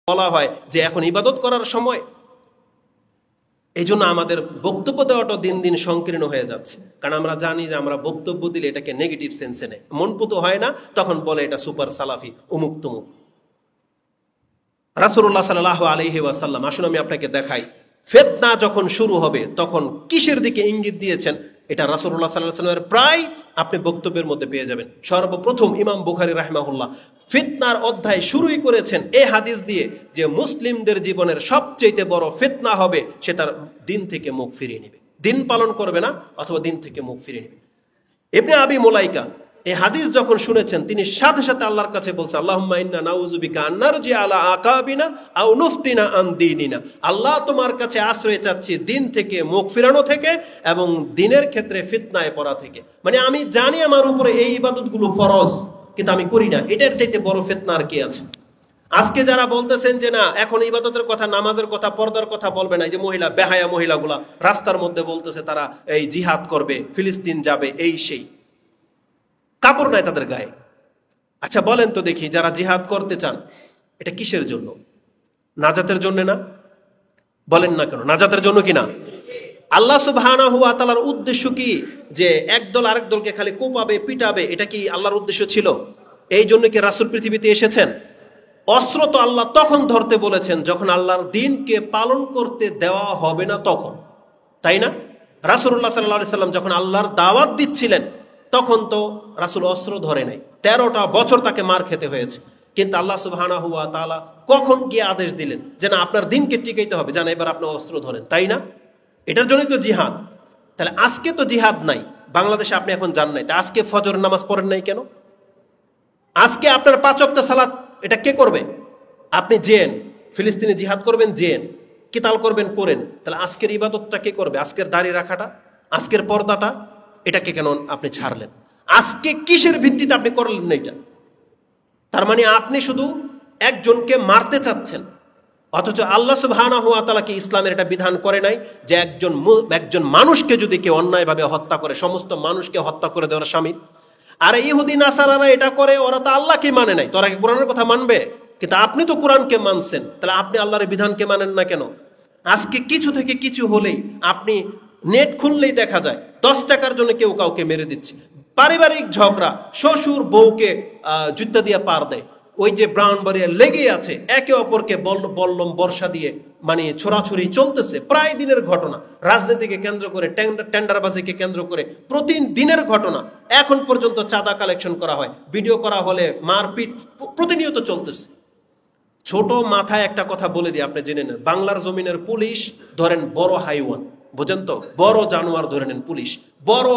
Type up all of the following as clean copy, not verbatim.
বলা হয় যে এখন ইবাদত করার সময়। এই জন্য আমাদের বক্তব্য দেওয়াটা দিন দিন সংকীর্ণ হয়ে যাচ্ছে, কারণ আমরা জানি যে আমরা বক্তব্য দিলে এটাকে নেগেটিভ সেন্সে নেয়, মনপুত হয় না, তখন বলে এটা সুপার সালাফি উমুক তুমুক। রাসূলুল্লাহ সাল্লাল্লাহু আলাইহি ওয়াসাল্লাম, আসুন আমি আপনাকে দেখাই ফিতনা যখন শুরু হবে তখন কিসের দিকে ইঙ্গিত দিয়েছেন, এটা রাসূলুল্লাহ সাল্লাল্লাহু আলাইহি ওয়াসাল্লামের প্রায় আপনি বক্তব্যের মধ্যে পেয়ে যাবেন। সর্বপ্রথম ইমাম বুখারী রাহিমাহুল্লাহ ফিতনার অধ্যায় শুরুই করেছেন এই হাদিস দিয়ে যে মুসলিমদের জীবনের সবচেয়ে বড় ফিতনা হবে সে তার দিন থেকে মুখ ফিরিয়ে নেবে, দিন পালন করবে না অথবা দিন থেকে মুখ ফিরিয়ে নেবে। ইবনে আবি মুলাইকা এই হাদিস যখন শুনেছেন তিনি সাথে সাথে আল্লাহর কাছে বলছে, আল্লাহুম্মা ইন্না নাউযু বিকা আন নারজি আলা আকাবিনা আও নুফতিনা আন দীনিনা। আল্লাহ তোমার কাছে আশ্রয় চাচ্ছি দিন থেকে মুখ ফিরানো থেকে এবং দিনের ক্ষেত্রে ফিতনায় পড়া থেকে। মানে আমি জানি আমার উপরে এই ইবাদতগুলো ফরজ কিন্তু আমি করি না, এটার চাইতে বড় ফিতনা আর কি আছে? আজকে যারা বলতেছেন যে না এখন ইবাদতের কথা, নামাজের কথা, পর্দার কথা বলবে না, এই যে মহিলা বেহায়া মহিলাগুলা রাস্তার মধ্যে বলতেছে তারা এই জিহাদ করবে, ফিলিস্তিন যাবে, এই সেই, কাপড় নাই তাদের গায়ে। আচ্ছা বলেন তো দেখি, যারা জিহাদ করতে চান এটা কিসের জন্য? নাজাতের জন্য না? বলেন না কেন, নাজাতের জন্য কি না? আল্লাহ সুবহানাহু ওয়া তাআলার উদ্দেশ্য কি যে একদল আরেক দলকে খালি কোপাবে পিটাবে? এটা কি আল্লাহর উদ্দেশ্য ছিল? এই জন্য কি রাসূল পৃথিবীতে এসেছেন? অস্ত্র তো আল্লাহ তখন ধরতে বলেছেন যখন আল্লাহর দ্বীনকে পালন করতে দেওয়া হবে না তখন, তাই না? রাসূলুল্লাহ সাল্লাল্লাহু আলাইহি সাল্লাম যখন আল্লাহর দাওয়াত দিচ্ছিলেন তখন তো রাসূল অস্ত্র ধরে নাই, 13টা বছর তাকে মার খেতে হয়েছে। কিন্তু আল্লাহ সুবহানাহু ওয়া তাআলা কখন গিয়ে আদেশ দিলেন যে না আপনার দ্বীনকে টিকাইতে হবে, জানা এবার আপনি অস্ত্র ধরেন, তাই না? এটার জন্যই তো জিহাদ। তাহলে আজকে তো জিহাদ নাই বাংলাদেশে, আপনি এখন যান নাই, তা আজকে ফজর নামাজ পড়েন নাই কেন? আজকে আপনার 5 ওয়াক্ত সালাত এটা কে করবে? আপনি জেন ফিলিস্তিনে জিহাদ করবেন, জেন কিতাল করবেন, করেন, তাহলে আজকের ইবাদতটা কে করবে? আজকের দাড়ি রাখাটা, আজকের পর্দাটা, এটাকে কেন আপনি ছাড়লেন? আজকে কিসের ভিত্তিতে আপনি করলেন না এটা? তার মানে আপনি শুধু একজনকে মারতে চাচ্ছেন, অথচ আল্লাহ সুবহানাহু ওয়া তাআলা কি ইসলামের এটা বিধান করে নাই যে একজন মানুষকে যদি কেউ অন্যায়ভাবে হত্যা করে সমস্ত মানুষকে হত্যা করে দেওয়ার শামিল? আরে ইহুদি নাসারারা এটা করে, ওরা তো আল্লাহকে মানে নাই, তোরা কি কোরআনের কথা মানবে? কিন্তু আপনি তো কোরআনকে মানছেন, তাহলে আপনি আল্লাহর বিধানকে মানেন না কেন? আজকে কিছু থেকে কিছু হলেই আপনি নেট খুললেই দেখা যায় 10 টাকার জন্য কেউ কাউকে মেরে দিচ্ছে। পারিবারিক ঝগড়া, শ্বশুর বউকে জুতা দিয়ে পার দেয়, ওই যে ব্রাহ্মণবাড়িয়া লেগে আছে, একে অপরকে বল্লম বর্ষা দিয়ে মানে ছোড়াছুরি চলতেছে, প্রায় দিনের ঘটনা। রাজনীতিকে কেন্দ্র করে, টেন্ডারবাজিকে কেন্দ্র করে প্রতিদিনের ঘটনা। এখন পর্যন্ত চাঁদা কালেকশন করা হয়, ভিডিও করা হলে মারপিট প্রতিনিয়ত চলতেছে। ছোট মাথায় একটা কথা বলে দিই, আপনি জেনে নেন, বাংলার জমিনের পুলিশ ধরেন বড় হাইওয়ান, বুঝেন তো, বড় জানোয়ার ধরে নেন পুলিশ, বড়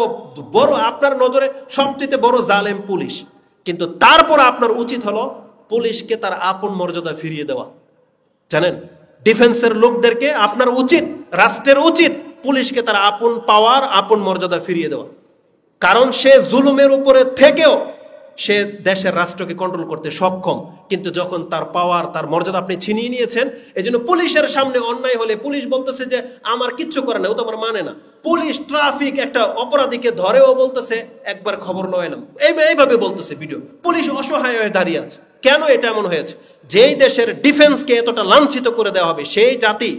বড় আপনার নজরে সবচেয়ে বড় জালেম পুলিশ। কিন্তু তারপর আপনার উচিত হলো পুলিশকে তার আপন মর্যাদা ফিরিয়ে দেওয়া। জানেন, ডিফেন্সের লোকদেরকে আপনার উচিত, রাষ্ট্রের উচিত পুলিশকে তার আপন পাওয়ার, আপন মর্যাদা ফিরিয়ে দেওয়া। কারণ সে জুলুমের উপরে থেকেও সে দেশের রাষ্ট্রকে কন্ট্রোল করতে সক্ষম, কিন্তু যখন তার পাওয়ার, তার মর্যাদা আপনি ছিনিয়ে নিয়েছেন, এই জন্য পুলিশের সামনে অন্যায় হলে পুলিশ বলতেছে যে আমার কিচ্ছু করে না, ও তো আমার মানে না। পুলিশ ট্রাফিক একটা অপরাধীকে ধরেও বলতেছে একবার খবর লইলাম, এইভাবে বলতেছে ভিডিও। পুলিশ অসহায় হয়ে দাঁড়িয়ে আছে। কেন এটা এমন হয়েছে? যেই দেশের ডিফেন্সকে এতটা লাঞ্ছিত করে দেওয়া হবে, সেই জাতি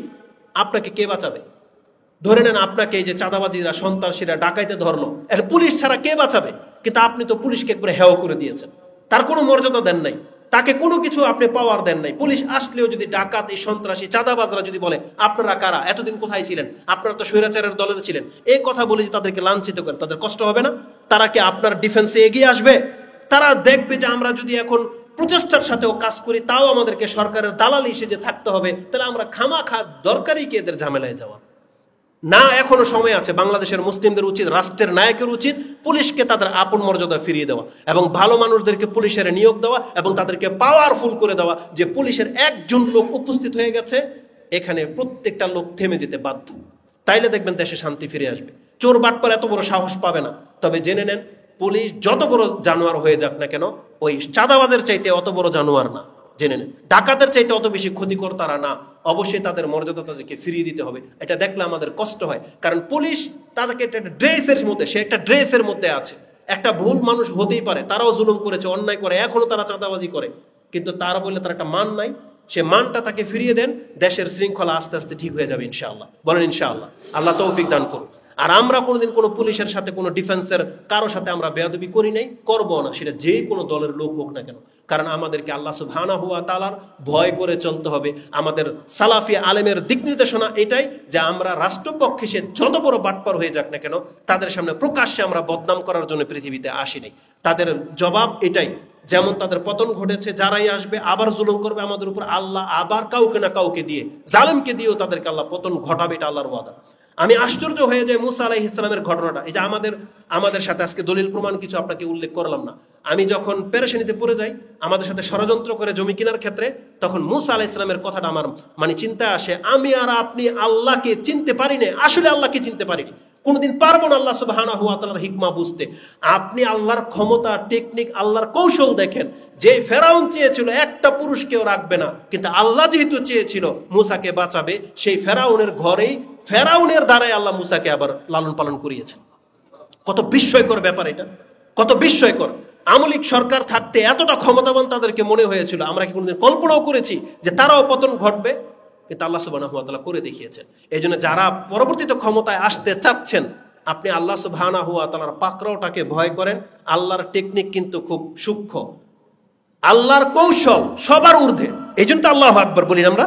আপনাকে কে বাঁচাবে? ধরে নেন আপনাকে এই যে চাঁদাবাজিরা, সন্ত্রাসীরা, ডাকাইতে ধরলো, এটা পুলিশ ছাড়া কে বাঁচাবে? কিন্তু আপনি তো পুলিশকে একবারে হেয় করে দিয়েছেন, তার কোনো মর্যাদা দেন নাই, তাকে কোনো কিছু আপনি পাওয়ার দেন নাই। পুলিশ আসলেও যদি ডাকাত, এই সন্ত্রাসী, চাঁদাবাজরা যদি বলে আপনারা কারা, এতদিন কোথায় ছিলেন, আপনারা তো স্বৈরাচারের দলের ছিলেন, এই কথা বলে যে তাদেরকে লাঞ্ছিত করেন, তাদের কষ্ট হবে না? তারা কি আপনার ডিফেন্সে এগিয়ে আসবে? তারা দেখবে যে আমরা যদি এখন প্রচেষ্টার সাথেও কাজ করি তাও আমাদেরকে সরকারের দালালি সেজে থাকতে হবে, তাহলে আমরা খামাখা দরকারই কি এদের ঝামেলায় যাওয়া? না, এখনো সময় আছে। বাংলাদেশের মুসলিমদের উচিত, রাষ্ট্রের নায়কের উচিত পুলিশকে তাদের আপন মর্যাদা ফিরিয়ে দেওয়া এবং ভালো মানুষদেরকে পুলিশের নিয়োগ দেওয়া এবং তাদেরকে পাওয়ারফুল করে দেওয়া, যে পুলিশের একজন লোক উপস্থিত হয়ে গেছে, এখানে প্রত্যেকটা লোক থেমে যেতে বাধ্য। তাইলে দেখবেন দেশে শান্তি ফিরে আসবে। চোর বাটপার এত বড় সাহস পাবে না। তবে জেনে নেন, পুলিশ যত বড় জানোয়ার হয়ে যাক না কেন, ওই চাঁদাবাজের চাইতে অত বড় জানোয়ার না। জেনে নেন, ডাকাতের চাইতে অত বেশি ক্ষতিকর তারা না। অবশ্যই তাদের মর্যাদা তাদেরকে ফিরিয়ে দিতে হবে। এটা দেখলে আমাদের কষ্ট হয়, কারণ পুলিশ তাদেরকে একটা ড্রেসের মধ্যে, সে একটা ড্রেসের মধ্যে আছে। একটা ভুল মানুষ হতেই পারে, তারাও জুলুম করেছে, অন্যায় করে, এখনো তারা চাঁদাবাজি করে, কিন্তু তারা বললে তার একটা মান নাই। সে মানটা তাকে ফিরিয়ে দেন, দেশের শৃঙ্খলা আস্তে আস্তে ঠিক হয়ে যাবে ইনশাআল্লাহ। বলেন ইনশাআল্লাহ। আল্লাহ তৌফিক দান করুন। আর আমরা কোনোদিন কোনো পুলিশের সাথে, কোনো ডিফেন্সের কারো সাথে আমরা বেয়াদবি করি নাই, করবো না, সেটা যে কোনো দলের লোক হোক না কেন। কারণ আমাদেরকে আল্লাহ সুবহানাহু ওয়া তাআলার ভয় করে চলতে হবে। আমাদের সালাফি আলেমের দিক নির্দেশনা এটাই যে আমরা রাষ্ট্রপক্ষে সে যত বড় বাটপার হয়ে যাক না কেন, তাদের সামনে প্রকাশ্যে আমরা বদনাম করার জন্য পৃথিবীতে আসি নাই। তাদের জবাব এটাই, যেমন তাদের পতন ঘটেছে, যারাই আসবে আবার জুলুম করবে আমাদের উপর, আল্লাহ আবার কাউকে না কাউকে দিয়ে, জালেমকে দিয়েও তাদেরকে আল্লাহ পতন ঘটাবে, এটা আল্লাহর ওয়াদা। আমি আশ্চর্য হয়ে যাই মুসা আলাইহিস সালামের ঘটনাটা। এই যে আমাদের সাথে আজকে দলিল প্রমাণ কিছু আপনাকে উল্লেখ করলাম না, আমি যখন পেরেশানিতে পড়ে যাই আমাদের সাথে ষড়যন্ত্র করে জমি কেনার ক্ষেত্রে, তখন মুসা আলাইহিস সালামের কথাটা আমার চিন্তায় আসে, আমি আর আপনি আল্লাহকে চিনতে পারি না, আসলে আল্লাহকে চিনতে পারিনি, কোনোদিন পারবো না আল্লাহ সুবহানাহু ওয়া তাআলার হিকমা বুঝতে। আপনি আল্লাহর ক্ষমতা, টেকনিক, আল্লাহর কৌশল দেখেন। যে ফেরাউন চেয়েছিল একটা পুরুষকেও রাখবে না, কিন্তু আল্লাহ যেহেতু চেয়েছিল মুসাকে বাঁচাবে, সেই ফেরাউনের ঘরেই, ফেরাউনের দ্বারাই আল্লাহ মুসাকে আবার লালন পালন করিয়েছেন। কত বিস্ময়কর ব্যাপার এটা, কত বিস্ময়কর। আমলিক সরকার থাকতে এতটা ক্ষমতাবান তাদেরকে মনে হয়েছিল, আমরা কি কোনোদিন কল্পনাও করেছি যে তারাও পতন ঘটবে? কিন্তু আল্লাহ সুবহানাহু ওয়া তাআলা করে দেখিয়েছেন। এই জন্য যারা পরবর্তীতে ক্ষমতায় আসতে চাচ্ছেন, আপনি আল্লাহ সুবহানাহু ওয়া তাআলার পাকড়াওটাকে ভয় করেন। আল্লাহর টেকনিক কিন্তু খুব সূক্ষ্ম, আল্লাহর কৌশল সবার ঊর্ধ্বে। এই জন্য তো আল্লাহু আকবার বলি আমরা,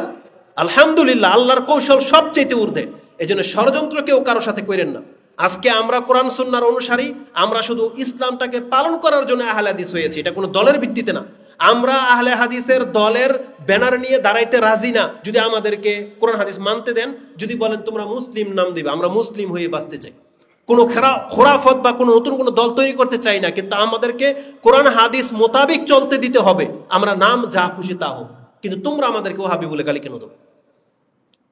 আলহামদুলিল্লাহ, আল্লাহর কৌশল সবচেয়ে ঊর্ধ্বে। এই জন্য ষড়যন্ত্র কেউ কারো সাথে করেন না। আজকে আমরা কোরআন সুন্নাহর অনুসারী, আমরা শুধু ইসলামটাকে পালন করার জন্য আহলে হাদিস হয়েছি, এটা কোনো দলের ভিত্তিতে না। আমরা আহলে হাদিসের দলের ব্যানার নিয়ে দাঁড়াইতে রাজি না। যদি আমাদেরকে কোরআন হাদিস মানতে দেন, যদি বলেন তোমরা মুসলিম নাম দিবে, আমরা মুসলিম হয়ে বাঁচতে চাই। কোনো খোরাফত বা কোনো নতুন কোনো দল তৈরি করতে চাই না, কিন্তু আমাদেরকে কোরআন হাদিস মোতাবিক চলতে দিতে হবে। আমরা নাম যা খুশি তা হোক, কিন্তু তোমরা আমাদেরকে ওহাবি বলে গালি কেন দেবো?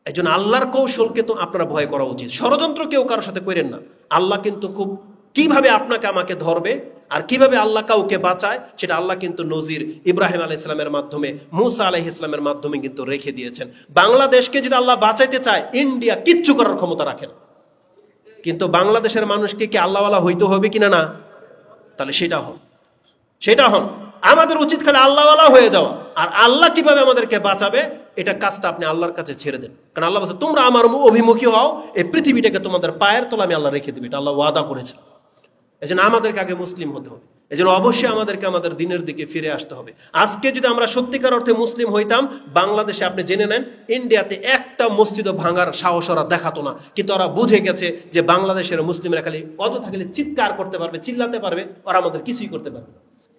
এই জন্য আল্লাহর কৌশলকে তো আপনারা ভয় করা উচিত। ষড়যন্ত্র কেউ কারোর সাথে করেন না। আল্লাহ কিন্তু খুব কিভাবে আপনাকে আমাকে ধরবে আর কিভাবে আল্লাহ কাউকে বাঁচায়, সেটা আল্লাহ কিন্তু নজির ইব্রাহিম আলাইহিস সালামের মাধ্যমে, মুসা আলাইহিস সালামের মাধ্যমে কিন্তু রেখে দিয়েছেন। বাংলাদেশকে যদি আল্লাহ বাঁচাইতে চায়, ইন্ডিয়া কিচ্ছু করার ক্ষমতা রাখে না। কিন্তু বাংলাদেশের মানুষকে কি আল্লাহওয়ালা হইতে হবে কিনা? না, তাহলে সেটা হন। আমাদের উচিত খালি আল্লাহওয়ালা হয়ে যাওয়া। আর আল্লাহ কিভাবে আমাদেরকে বাঁচাবে, এটা কাজটা আপনি আল্লাহর কাছে ছেড়ে দেন। কারণ আল্লাহ বলছে, তোমরা আমার অভিমুখী হও, এই পৃথিবীটাকে তোমাদের পায়ের তলা আমি আল্লাহ রেখে দেবে, এটা আল্লাহ ওয়াদা করেছে। এই জন্য আমাদেরকে আগে মুসলিম হতে হবে। এই জন্য অবশ্যই আমাদেরকে আমাদের দিনের দিকে ফিরে আসতে হবে। আজকে যদি আমরা সত্যিকার অর্থে মুসলিম হইতাম, বাংলাদেশে আপনি জেনে নেন, ইন্ডিয়াতে একটা মসজিদও ভাঙার সাহস ওরা দেখাতো না। কিন্তু ওরা বুঝে গেছে যে বাংলাদেশের মুসলিমরা খালি অযথা খালি চিৎকার করতে পারবে, চিল্লাতে পারবে, ওরা আমাদের কিছুই করতে পারবে।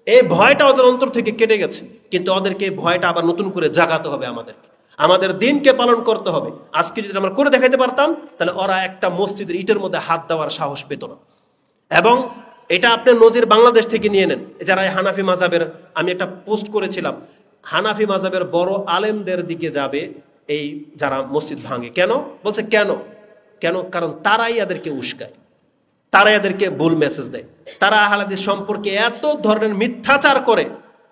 এই ভয়টা ওদের অন্তর থেকে কেটে গেছে। কিন্তু ওদেরকে এই ভয়টা আবার নতুন করে জাগাতে হবে আমাদেরকে। আমাদের দিনকে পালন করতে হবে। আজকে যদি আমরা করে দেখাতে পারতাম, তাহলে ওরা একটা মসজিদের ইটের মধ্যে হাত দেওয়ার সাহস পেত না। এবং এটা আপনি নজির বাংলাদেশ থেকে নিয়ে নেন। যারা হানাফি মাযহাবের, আমি একটা পোস্ট করেছিলাম, হানাফি মাযহাবের বড় আলেমদের দিকে যাবে এই যারা মসজিদ ভাঙে। কেন বলছে? কেন? কারণ তারাই এদেরকে উস্কায়, তারা এদেরকে ভুল মেসেজ দেয়, তারা আহলে হাদিস সম্পর্কে এত ধরনের মিথ্যাচার করে।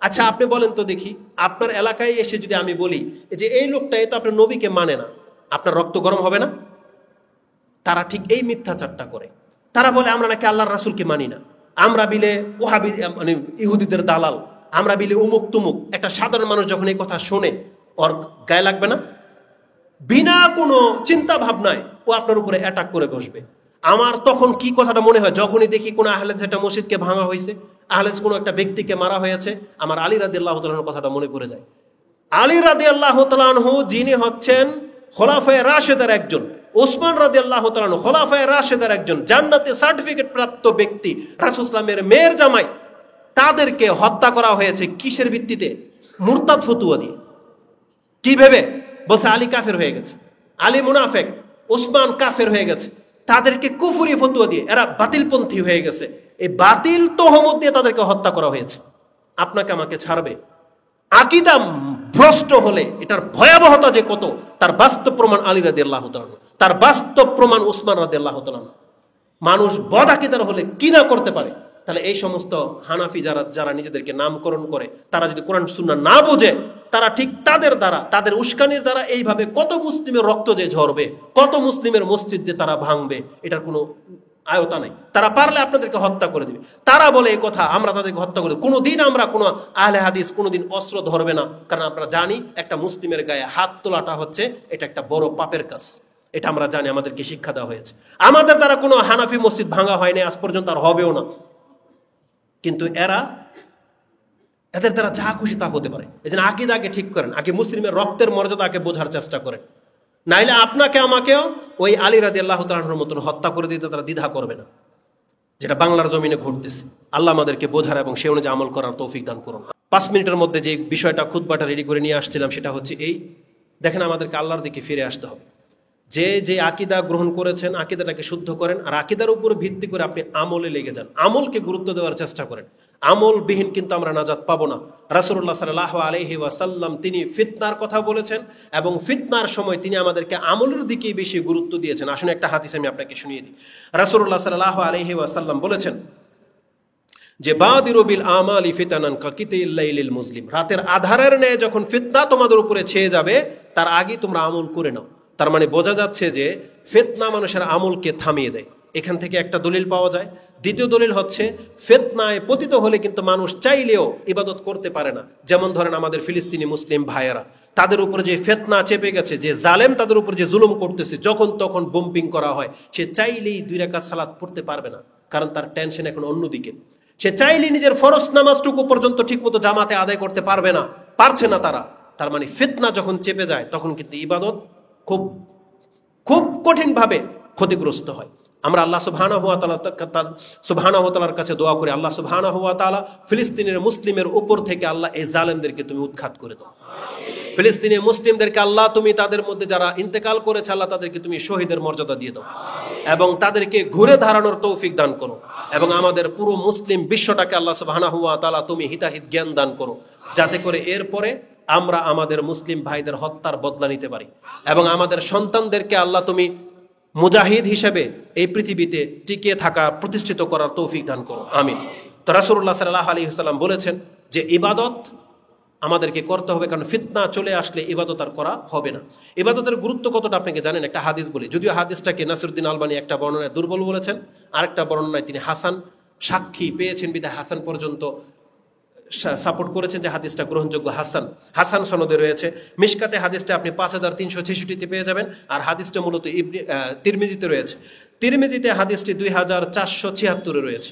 আচ্ছা আপনি বলেন তো দেখি, আপনার এলাকায় এসে যদি আমি বলি যে এই লোকটা তো আপনার নবীকে মানে না, আপনার রক্ত গরম হবে না? তারা ঠিক এই মিথ্যাচারটা করে। তারা বলে আমরা নাকি আল্লাহর রাসূলকে মানি না, আমরা বিলে ওহাবি ইহুদিদের দালাল, আমরা বিলে উমুক তুমুক। একটা সাধারণ মানুষ যখন এই কথা শোনে, ওর গায়ে লাগবে না? বিনা কোনো চিন্তা ভাবনায় ও আপনার উপরে অ্যাটাক করে বসবে। আমার তখন কি কথাটা মনে হয়, যখনই দেখি কোনো আহলে হাদিস একটা মসজিদকে ভাঙা হয়েছে, আহলে হাদিস কোনো একটা ব্যক্তিকে মারা হয়েছে, আমার আলী রাদিয়াল্লাহু তাআলা আনহুর কথাটা মনে পড়ে যায়। আলী রাদিয়াল্লাহু তাআলা আনহু যিনি হচ্ছেন খোলাফায়ে রাশেদের একজন, ওসমান রাদিয়াল্লাহু তাআলা আনহু খোলাফায়ে রাশেদের একজন, জান্নাতে সার্টিফিকেট প্রাপ্ত ব্যক্তি, রাসূল সাল্লাল্লাহু আলাইহি ওয়াসাল্লামের মেয়ের জামাই, তাদেরকে হত্যা করা হয়েছে কিসের ভিত্তিতে? মুরতাদ ফতোয়া দিয়ে। কি ভেবে? বলছে আলী কাফের হয়ে গেছে, আলী মুনাফিক, ওসমান কাফের হয়ে গেছে। তাদেরকে কুফরি ফতোয়া দিয়ে এরা বাতিলপন্থী হয়ে গেছে। এই বাতিল তহমত দিয়ে তাদেরকে হত্যা করা হয়েছে। আপনাকে আমাকে ছাড়বে? আকীদা ভ্রষ্ট হলে এটার ভয়াবহতা যে কত, তার বাস্তব প্রমাণ আলী রাদিয়াল্লাহু তাআলা আনহু, তার বাস্তব প্রমাণ ওসমান রাদিয়াল্লাহু তাআলা আনহু। মানুষ বদ আকীদার হলে কি না করতে পারে। তাহলে এই সমস্ত হানাফি যারা নিজেদেরকে নামকরণ করে, তারা যদি কোরআন সুন্নাহ না বোঝে, তারা ঠিক তাদের দ্বারা, তাদের উস্কানির দ্বারা এইভাবে কত মুসলিমের রক্ত যে ঝরবে, কত মুসলিমের মসজিদ যে তারা ভাঙবে, এটার কোনো আয়তা নাই। তারা পারলে আপনাদেরকে হত্যা করে দিবে। তারা বলে এই কথা, আমরা তাদেরকে হত্যা করে দেব। কোনোদিন আমরা কোনো আহলে হাদিস কোনোদিন অস্ত্র ধরবে না, কারণ আমরা জানি একটা মুসলিমের গায়ে হাত তোলাটা হচ্ছে এটা একটা বড় পাপের কাজ। এটা আমরা জানি, আমাদেরকে শিক্ষা দেওয়া হয়েছে। আমাদের দ্বারা কোনো হানাফি মসজিদ ভাঙা হয়নি আজ পর্যন্ত, আর হবেও না। কিন্তু এদের দ্বারা যা খুশি তা হতে পারে। এই জন্য আকীদাকে ঠিক করেন, আগে মুসলিমের রক্তের মর্যাদাকে বোঝার চেষ্টা করেন, নাইলে আপনাকে আমাকেও ওই আলী রাদিয়াল্লাহু তাআলা আনহুর মতন হত্যা করে দিতে তারা দ্বিধা করবে না, যেটা বাংলার জমিনে ঘটতেছে। আল্লাহ আমাদেরকে বোঝার এবং সে অনুযায়ী আমল করার তৌফিক দান করুন। 5 মিনিটের মধ্যে যে বিষয়টা খুতবাটা রেডি করে নিয়ে আসছিলাম সেটা হচ্ছে এই, দেখেন আমাদেরকে আল্লাহর দিকে ফিরে আসতে হবে। যে আকীদা গ্রহণ করেছেন আকীদাটাকে শুদ্ধ করেন, আর আকীদার উপর ভিত্তি করে আপনি আমলে লেগে যান, আমলকে গুরুত্ব দেওয়ার চেষ্টা করেন। আমলবিহীন কিন্তু আমরা নাজাত পাবো না। রাসূলুল্লাহ সাল্লাল্লাহু আলাইহি ওয়াসাল্লাম তিনি ফিতনার কথা বলেছেন এবং ফিতনার সময় তিনি আমাদেরকে আমলের দিকে বেশি গুরুত্ব দিয়েছেন। আসুন একটা হাদিস আমি আপনাকে শুনিয়ে দিই। রাসূলুল্লাহ সাল্লাল্লাহু আলাইহি ওয়াসাল্লাম বলেছেন যে বাদিরু বিল আমালি ফিতানান কাকিতিল লাইলিল মুসলিম, রাতের আধারের ন্যায় যখন ফিতনা তোমাদের উপরে ছেয়ে যাবে তার আগে তোমরা আমল করে নাও। তার মানে বোঝা যাচ্ছে যে ফিতনা মানুষের আমলকে থামিয়ে দেয়। এখান থেকে একটা দলিল পাওয়া যায়। দ্বিতীয় দলিল হচ্ছে ফিতনায় পতিত হলে কিন্তু মানুষ চাইলেও ইবাদত করতে পারে না। যেমন ধরেন আমাদের ফিলিস্তিনি মুসলিম ভাইয়েরা, তাদের উপরে যে ফিতনা চেপে গেছে, যে জালেম তাদের উপর যে জুলুম করতেছে, যখন তখন বোম্পিং করা হয়, সে চাইলেই 2 রাকাত সালাত পড়তে পারবে না, কারণ তার টেনশন এখন অন্যদিকে। সে চাইলেই নিজের ফরজ নামাজটুকু পর্যন্ত ঠিকমতো জামাতে আদায় করতে পারবে না, পারছে না তারা। তার মানে ফিতনা যখন চেপে যায় তখন কিন্তু ইবাদত খুব খুব কঠিনভাবে ক্ষতিগ্রস্ত হয়। আমরা আল্লাহ সুবহানাহু ওয়া তাআলার কাছে দোয়া করি, আল্লাহ সুবহানাহু ওয়া তাআলা ফিলিস্তিনের মুসলিমের উপর থেকে আল্লাহ এই জালেমদেরকে তুমি উৎখাত করে দাও। ফিলিস্তিনি মুসলিমদেরকে আল্লাহ তুমি তাদের মধ্যে যারা ইন্তেকাল করেছে আল্লাহ তাদেরকে তুমি শহীদের মর্যাদা দিয়ে দাও এবং তাদেরকে ঘুরে দাঁড়ানোর তৌফিক দান করো, এবং আমাদের পুরো মুসলিম বিশ্বটাকে আল্লাহ সুবহানাহু ওয়া তাআলা তুমি হিতাহিত জ্ঞান দান করো, যাতে করে এরপরে আমরা আমাদের মুসলিম ভাইদের হত্যার বদলা নিতে পারি এবং আমাদের সন্তানদেরকে আল্লাহ তুমি মুজাহিদ হিসেবে এই পৃথিবীতে টিকিয়ে থাকা প্রতিষ্ঠিত করার তৌফিক দান করো, আমিন। তো রাসূলুল্লাহ সাল্লাল্লাহু আলাইহি ওয়াসাল্লাম বলেছেন যে ইবাদত আমাদেরকে করতে হবে, কারণ ফিতনা চলে আসলে ইবাদত আর করা হবে না। ইবাদতের গুরুত্ব কতটা আপনাকে জানেন? একটা হাদিস বলি, যদিও হাদিসটাকে নাসিরউদ্দিন আলবানী একটা বর্ণনায় দুর্বল বলেছেন, আরেকটা বর্ণনায় তিনি হাসান সাক্ষী পেয়েছেন বিধায় হাসান পর্যন্ত সাপোর্ট করেছেন যে হাদিসটা গ্রহণযোগ্য। হাসান সনদে রয়েছে। মিশকাতে হাদিসটা আপনি 5366-তে পেয়ে যাবেন, আর হাদিসটা মূলত তিরমিজিতে রয়েছে। তিরমিজিতে হাদিসটি 2476-এ রয়েছে।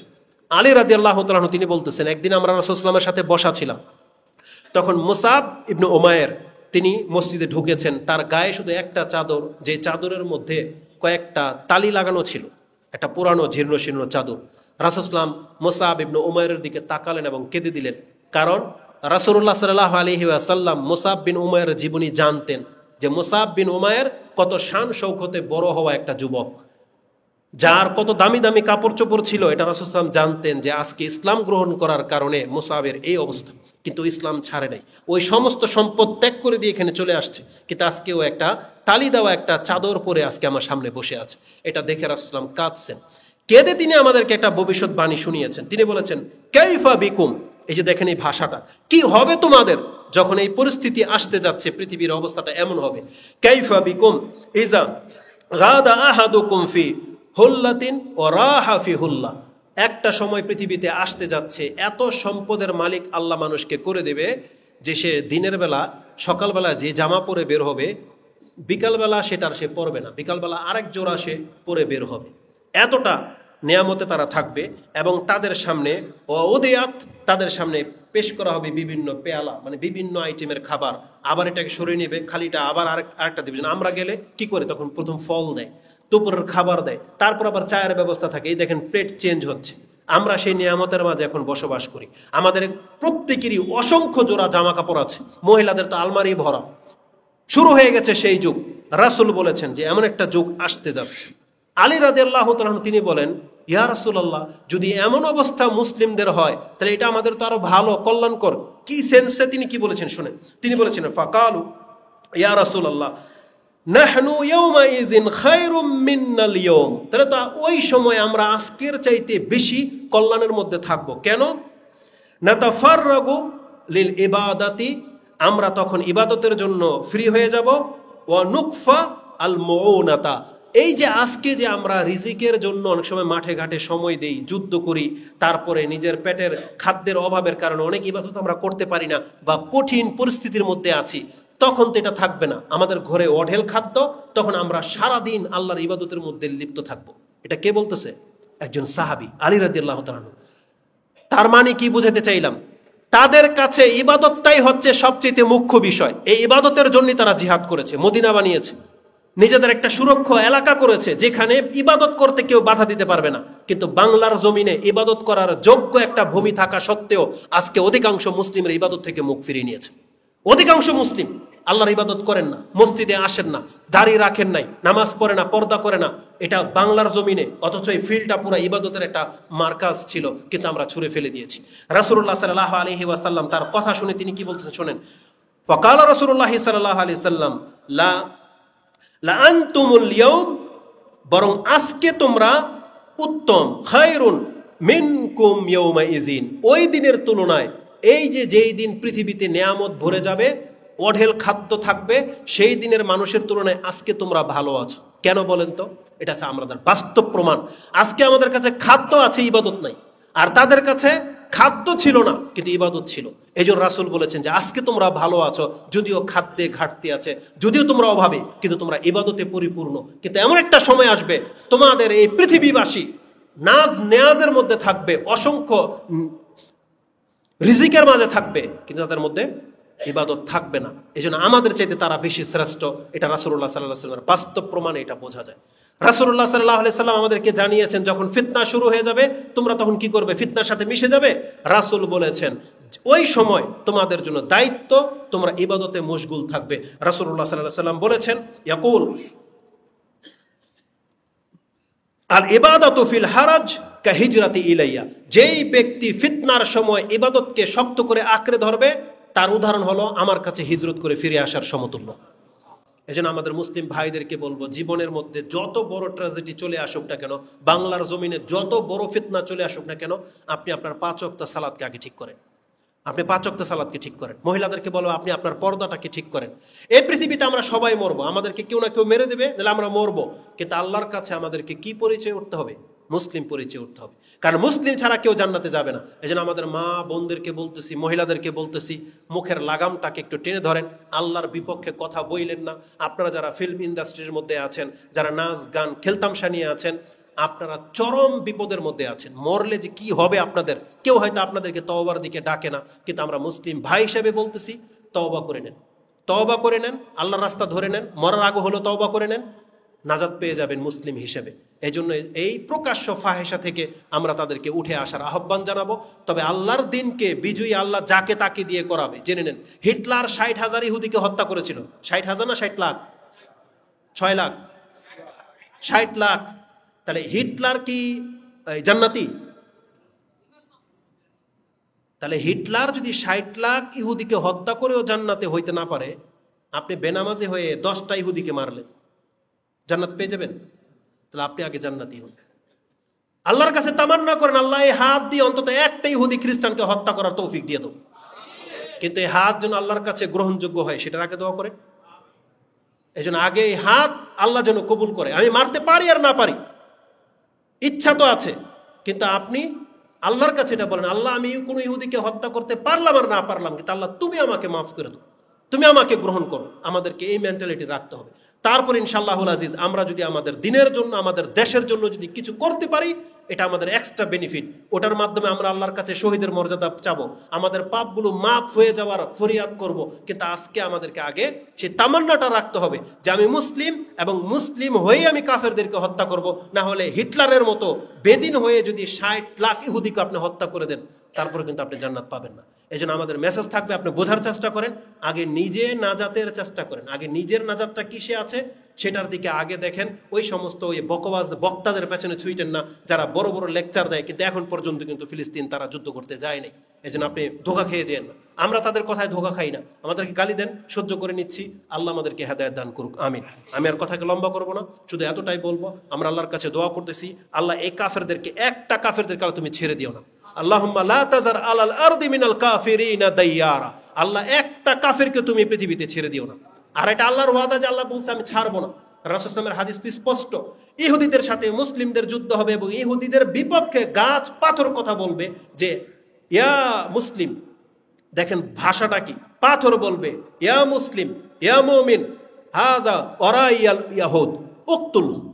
আলী রাদিয়াল্লাহু তাআলা আনহু তিনি বলতেছেন, একদিন আমরা রাসূলুল্লাহ সাল্লাল্লাহু আলাইহি ওয়াসাল্লামের সাথে বসা ছিলাম, তখন মুসাব ইবনে উমায়ের তিনি মসজিদে ঢুকেছেন। তার গায়ে শুধু একটা চাদর, যে চাদরের মধ্যে কয়েকটা তালি লাগানো ছিল, একটা পুরানো জীর্ণ শীর্ণ চাদর। রাসূলুল্লাহ সাল্লাল্লাহু আলাইহি ওয়াসাল্লাম মুসাব ইবনে উমায়ের দিকে তাকালেন এবং কেঁদে দিলেন, কারণ রাসূলুল্লাহ সাল্লাল্লাহু আলাইহি ওয়াসাল্লাম মুসাব বিন উমায়ের জীবনী জানতেন, যে মুসাব বিন উমায়ের কত শান শৌকতে বড় হওয়া একটা যুবক, যার কত দামি দামি কাপড় চোপড় ছিল, এটা রাসূলুল্লাহ সাল্লাল্লাহু আলাইহি ওয়াসাল্লাম জানতেন যে আজকে ইসলাম গ্রহণ করার কারণে মুসাবের এই অবস্থা। কিন্তু ইসলাম ছাড়ে নাই, ওই সমস্ত সম্পদ ত্যাগ করে দিয়ে এখানে চলে আসছে, কিন্তু আজকেও একটা তালি দেওয়া একটা চাদর পরে আজকে আমার সামনে বসে আছে। এটা দেখে রাসূলুল্লাহ সাল্লাল্লাহু আলাইহি ওয়াসাল্লাম কাঁদছেন। কেঁদে তিনি আমাদেরকে একটা ভবিষ্যৎবাণী শুনিয়েছেন। তিনি বলেছেন, কাইফা বিকুম, এই যে দেখেন এই ভাষাটা, কি হবে তোমাদের যখন এই পরিস্থিতি আসতে যাচ্ছে, পৃথিবীর অবস্থাটা এমন হবে। কাইফা বিকুম ইজা গাদা আহাদুকুম ফি হুল্লাতিন ওয়া রাহা ফি হুল্লা, একটা সময় পৃথিবীতে আসতে যাচ্ছে, এত সম্পদের মালিক আল্লাহ মানুষকে করে দেবে যে সে দিনের বেলা সকালবেলা যে জামা পরে বের হবে, বিকালবেলা সেটার সে পরবে না, বিকালবেলা আরেক জোড়া সে পরে বের হবে। এতটা নিয়ামতে তারা থাকবে, এবং তাদের সামনে ওদেয়াত, তাদের সামনে পেশ করা হবে বিভিন্ন পেয়ালা, মানে বিভিন্ন আইটেমের খাবার, আবার এটাকে সরিয়ে নেবে, খালিটা আবার আরেকটা দিবে। আমরা গেলে কি করে, তখন প্রথম ফল দেয়, দুপুরের খাবার দেয়, তারপর আবার চায়ের ব্যবস্থা থাকে। এই দেখেন প্লেট চেঞ্জ হচ্ছে। আমরা সেই নিয়ামতের মাঝে এখন বসবাস করি। আমাদের প্রত্যেকেরই অসংখ্য জোড়া জামা কাপড় আছে, মহিলাদের তো আলমারি ভরা। শুরু হয়ে গেছে সেই যুগ। রাসূল বলেছেন যে এমন একটা যুগ আসতে যাচ্ছে। আলী রাদিয়াল্লাহু তাআলা আনহু তিনি বলেন, ইয়া রাসূলুল্লাহ, যদি এমন অবস্থা মুসলিমদের হয় তাহলে এটা আমাদের তো আরো ভালো, কল্যাণকর। কি সেন্সে তিনি কি বলেছেন শুনেন। তিনি বলেছেন, ফাকালু ইয়া রাসূলুল্লাহ নাহনু ইয়াউমাইযিন খায়রুম মিনাল ইয়াউম, তাহলে তো ওই সময় আমরা আজকের চাইতে বেশি কল্যাণের মধ্যে থাকব। কেন? নাতাফাররাগু লিল ইবাদাতি, আমরা তখন ইবাদতের জন্য ফ্রি হয়ে যাব। ওয়া নুকফা আল মুউনাতা, এই যে আজকে যে আমরা রিজিকের জন্য অনেক সময় মাঠে ঘাটে সময় দেই, যুদ্ধ করি, তারপরে নিজের পেটের খাদ্যের অভাবের কারণে অনেক ইবাদত আমরা করতে পারি না বা কঠিন পরিস্থিতির মধ্যে আছি, তখন তো এটা থাকবে না। আমাদের ঘরে অঢেল খাদ্য, তখন আমরা সারাদিন আল্লাহর ইবাদতের মধ্যে লিপ্ত থাকবো। এটা কে বলতেছে? একজন সাহাবী, আলী রাদিয়াল্লাহু তাআলা আনহু। তার মানে কি বুঝাতে চাইলাম? তাদের কাছে ইবাদতটাই হচ্ছে সবচেয়ে মুখ্য বিষয়। এই ইবাদতের জন্য তারা জিহাদ করেছে, মদিনা বানিয়েছে, নিজেদের একটা সুরক্ষা এলাকা করেছে যেখানে ইবাদত করতে কেউ বাধা দিতে পারবে না। কিন্তু বাংলার জমিনে ইবাদত করার যোগ্য একটা ভূমি থাকা সত্ত্বেও আজকে অধিকাংশ মুসলিমের ইবাদত থেকে মুখ ফিরিয়ে নিয়েছে। অধিকাংশ মুসলিম আল্লাহর ইবাদত করেন না, মসজিদে আসেন না, দাড়ি রাখেন নাই, নামাজ পড়ে না, পর্দা করে না। এটা বাংলার জমিনে, অথচ এই ফিল্ডটা পুরো ইবাদতের একটা মার্কাজ ছিল, কিন্তু আমরা ছুঁড়ে ফেলে দিয়েছি। রাসূলুল্লাহ সাল্লাল্লাহু আলাইহি ওয়াসাল্লাম তার কথা শুনে তিনি কি বলতেছেন শোনেন। ফাকালা রাসূলুল্লাহ সাল্লাল্লাহু আলাইহি সাল্লাম লা আনতুমুল ইয়াউম, বরং আজকে তোমরা উত্তম, খায়রুন মিনকুম ইয়াউমা ইযিন, ওই দিনের তুলনায় এই যে যেই দিন পৃথিবীতে নেয়ামত ভরে যাবে, অঢেল খাদ্য থাকবে, সেই দিনের মানুষের তুলনায় আজকে তোমরা ভালো আছো। কেন বলেন তো? এটা হচ্ছে আমাদের বাস্তব প্রমাণ। আজকে আমাদের কাছে খাদ্য আছে, ইবাদত নাই। আর তাদের কাছে খাদ্য ছিল না, কিন্তু ইবাদত ছিল। এই জন্য রাসূল বলেছেন যে আজকে তোমরা ভালো আছো, যদিও খাদ্যে ঘাটতি আছে, যদিও তোমরা অভাবে, কিন্তু তোমরা ইবাদতে পরিপূর্ণ। কিন্তু এমন একটা সময় আসবে তোমাদের এই পৃথিবীবাসী নাজ নেয়াজের মধ্যে থাকবে, অসংখ্য রিজিকের মাঝে থাকবে, কিন্তু তাদের মধ্যে ইবাদত থাকবে না। এই জন্য আমাদের চাইতে তারা বেশি শ্রেষ্ঠ। এটা রাসূলুল্লাহ সাল্লাল্লাহু আলাইহি ওয়াসাল্লামের বাস্তব প্রমাণে এটা বোঝা যায়। রাসূলুল্লাহ সাল্লাল্লাহু আলাইহি ওয়াসাল্লাম আমাদেরকে জানিয়েছেন যখন ফিতনা শুরু হয়ে যাবে তোমরা তখন কি করবে? ফিতনার সাথে মিশে যাবে। রাসূল বলেছেন ওই সময় তোমাদের জন্য দায়িত্ব, তোমরা ইবাদতে মশগুল থাকবে। রাসূলুল্লাহ সাল্লাল্লাহু আলাইহি ওয়াসাল্লাম বলেছেন, ইয়াকুল আল ইবাদাতু ফিল হারাজ কা হিজরাতি ইলাইয়া, যেই ব্যক্তি ফিতনার সময় ইবাদতকে শক্ত করে আঁকড়ে ধরবে তার উদাহরণ হলো আমার কাছে হিজরত করে ফিরে আসার সমতুল্য। এজন্য আমাদের মুসলিম ভাইদেরকে বলবো, জীবনের মধ্যে যত বড় ট্র্যাজেডি চলে আসুক না কেন, বাংলার জমিনে যত বড় ফিতনা চলে আসুক না কেন, আপনি আপনার 5 ওয়াক্ত সালাতকে আগে ঠিক করেন। আপনি 5 ওয়াক্ত সালাতকে ঠিক করেন। মহিলাদেরকে বলবো আপনি আপনার পর্দাটাকে ঠিক করেন। এই পৃথিবীতে আমরা সবাই মরবো, আমাদেরকে কেউ না কেউ মেরে দেবে, নাহলে আমরা মরবো। কিন্তু আল্লাহর কাছে আমাদেরকে কি পরিচয় উঠতে হবে? মুসলিম পরিচয় উঠতে হবে। কারণ মুসলিম ছাড়া কেউ জান্নাতে যাবে না। এই জন্য আমাদের মা বোনদেরকে বলতেছি, মহিলাদেরকে বলতেছি, মুখের লাগামটাকে একটু টেনে ধরেন, আল্লাহর বিপক্ষে কথা বইলেন না। আপনারা যারা ফিল্ম ইন্ডাস্ট্রির মধ্যে আছেন, যারা নাচ গান খেলতামশা নিয়ে আছেন, আপনারা চরম বিপদের মধ্যে আছেন। মরলে যে কি হবে আপনাদের, কেউ হয়তো আপনাদেরকে তওবার দিকে ডাকে না, কিন্তু আমরা মুসলিম ভাই হিসেবে বলতেছি, তওবা করে নেন, তওবা করে নেন, আল্লাহর রাস্তা ধরে নেন। মরার আগে হলো তওবা করে নেন, নাজাত পেয়ে যাবেন মুসলিম হিসেবে। এই জন্য এই প্রকাশ্য ফাহেসা থেকে আমরা তাদেরকে উঠে আসার আহ্বান জানাবো। তবে আল্লাহর দিনকে বিজয়ী আল্লাহ যাকে তাকে দিয়ে করাবে। জেনে নেন, হিটলার 60,000 ইহুদিকে হত্যা করেছিল। 60,000 না 60 লাখ? 6 লাখ, 60 লাখ। তাহলে হিটলার কি জান্নাতি? তাহলে হিটলার যদি 60 লাখ ইহুদিকে হত্যা করেও জান্নাতে হইতে না পারে, আপনি বেনামাজি হয়ে 10টা ইহুদিকে মারলেন, জান্নাত পেয়ে যাবেন? তাহলে আপনি আগে জান্নাতি হন। আল্লাহর কাছে তামান্না করেন, আল্লাহ এই হাত দিয়ে অন্তত একটা ইহুদি খ্রিস্টানকে হত্যা করার তৌফিক দিয়ে দাও। কিন্তু এই হাত যেন আল্লাহর কাছে গ্রহণযোগ্য হয়, সেটার আগে দোয়া করে। এই জন্য আগে এই হাত আল্লাহ যেন কবুল করে। আমি মারতে পারি আর না পারি, ইচ্ছা তো আছে, কিন্তু আপনি আল্লাহর কাছে এটা বলেন, আল্লাহ আমি কোনো ইহুদিকে হত্যা করতে পারলাম আর না পারলাম, কিন্তু আল্লাহ তুমি আমাকে মাফ করে দাও, তুমি আমাকে গ্রহণ করো। আমাদেরকে এই মেন্টালিটি রাখতে হবে। তারপর ইনশাআল্লাহুল আজিজ আমরা যদি আমাদের দিনের জন্য, আমাদের দেশের জন্য যদি কিছু করতে পারি, এটা আমাদের এক্সট্রা বেনিফিট। ওটার মাধ্যমে আমরা আল্লাহর কাছে শহীদের মর্যাদা চাবো, আমাদের পাপগুলো মাফ হয়ে যাওয়ার ফরিয়াদ করব। কিন্তু আজকে আমাদেরকে আগে সেই তামান্নাটা রাখতে হবে যে আমি মুসলিম, এবং মুসলিম হয়ে আমি কাফেরদেরকে হত্যা করব। না হলে হিটলারের মতো বেদিন হয়ে যদি 60 লাখ ইহুদিকে আপনি হত্যা করে দেন, তারপরে কিন্তু আপনি জান্নাত পাবেন না। এই জন্য আমাদের মেসেজ থাকবে, আপনি বোঝার চেষ্টা করেন, আগে নিজে নাজাতের চেষ্টা করেন। আগে নিজের নাজাতটা কিসে আছে সেটার দিকে আগে দেখেন। ওই সমস্ত ওই বকবাজ বক্তাদের পেছনে ছুইটেন না, যারা বড় বড় লেকচার দেয়, কিন্তু এখন পর্যন্ত কিন্তু ফিলিস্তিন তারা যুদ্ধ করতে যায় নাই। এই জন্য আপনি ধোঁকা খেয়ে যেন না। আমরা তাদের কথায় ধোঁকা খাই না, আমাদেরকে গালি দেন, সহ্য করে নিচ্ছি। আল্লাহ আমাদেরকে হেদায়েত দান করুক, আমিন। আমি আর কথাকে লম্বা করবো না, শুধু এতটাই বলবো, আমরা আল্লাহর কাছে দোয়া করতেছি, আল্লাহ এই কাফেরদেরকে, একটা কাফেরদেরকে তুমি ছেড়ে দিও না। আল্লাহুম্মা লা তাজার আলাল আরদি মিনাল কাফিরিনা দাইয়ারা, আল্লাহ একটা কাফেরকে তুমি পৃথিবীতে ছেড়ে দিও না। আর এটা আল্লাহর ওয়াদা যে আল্লাহ বলছে আমি ছাড়বো না। রাসূল সাল্লাল্লাহু আলাইহি ওয়াসাল্লামের হাদিস স্পষ্ট, ইহুদিদের সাথে মুসলিমদের যুদ্ধ হবে এবং ইহুদিদের বিপক্ষে গাছ পাথর কথা বলবে যে ইয়া মুসলিম, দেখেন ভাষাটা কি, পাথর বলবে ইয়া মুসলিম ইয়া মুমিন হাযা ওরাইয়াল ইয়াহুদ উকতুলহুম,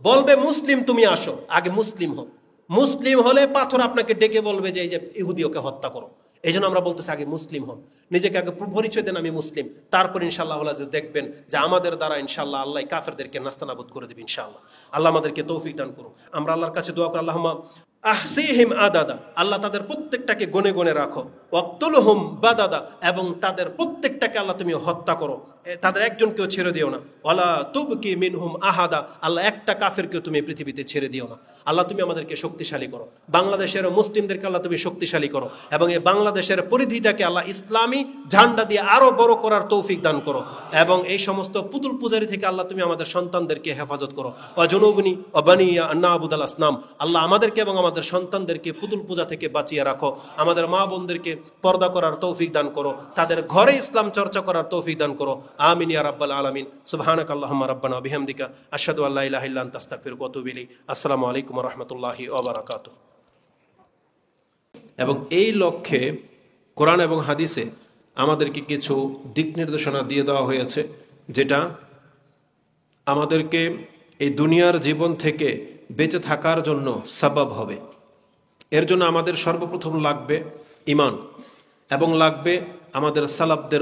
বলবে মুসলিম তুমি আসো, আগে মুসলিম হও। মুসলিম হলে পাথর আপনাকে ডেকে বলবে যে এই যে ইহুদি ওকে হত্যা করো। এই জন্য আমরা বলতেছি আগে মুসলিম হন, নিজেকে আগে পরিচয় দেন আমি মুসলিম, তারপর ইনশাআল্লাহ দেখবেন যে আমাদের দ্বারা ইনশাআল্লাহ আল্লাহ কাফেরদেরকে নাস্তানাবুদ করে দেবে ইনশাআল্লাহ। আল্লাহ আমাদেরকে তৌফিক দান করুন। আমরা আল্লাহর কাছে দোয়া করি, আল্লাহুম্মা আহসিহিম আদাদা, আল্লাহ তাদের প্রত্যেকটাকে গনে গনে রাখো, ওয়াকতুলহুম বাদাদা, এবং তাদের প্রত্যেকটাকে আল্লাহ তুমি হত্যা করো, তাদের একজনকেও ছেড়ে দিও না। ওয়ালা তুবকি মিনহুম আহাদা, আল্লাহ একটা কাফেরকেও তুমি পৃথিবীতে ছেড়ে দিও না। আল্লাহ তুমি আমাদেরকে শক্তিশালী করো, বাংলাদেশের মুসলিমদেরকে আল্লাহ তুমি শক্তিশালী করো, এবং এই বাংলাদেশের পরিধিটাকে আল্লাহ ইসলামী ঝান্ডা দিয়ে আরো বড় করার তৌফিক দান করো, এবং এই সমস্ত পুতুল পূজারি থেকে আল্লাহ তুমি আমাদের সন্তানদেরকে হেফাজত করো। ওয়া জুনুবনি ওয়া বানিয়া আন না'বুদাল আসনাম, আল্লাহ আমাদেরকে এবং আমাদের সন্তানদেরকে পুতুল পূজা থেকে বাঁচিয়ে রাখো। আমাদের মা বোনদেরকে পর্দা করার তৌফিক দান করো, তাদের ঘরে ইসলাম চর্চা করার তৌফিক দান করো। আমিন ইয়া রাব্বাল আলামিন। সুবহানাকা আল্লাহুম্মা রাব্বানা ওয়া বিহামদিকা আশহাদু আল্লা ইলাহা ইল্লা আনতা আস্তাগফিরুকা ওয়া আতুবু ইলাইক। আসসালামু আলাইকুম ওয়া রাহমাতুল্লাহি ওয়া বারাকাতুহু। এবং এই লক্ষ্যে কোরআন এবং হাদিসে আমাদেরকে কিছু দিক নির্দেশনা দিয়ে দেওয়া হয়েছে, যেটা আমাদেরকে এই দুনিয়ার জীবন থেকে বেঁচে থাকার জন্য সাবাব হবে। এর জন্য আমাদের সর্বপ্রথম লাগবে ঈমান, এবং লাগবে আমাদের সালাফদের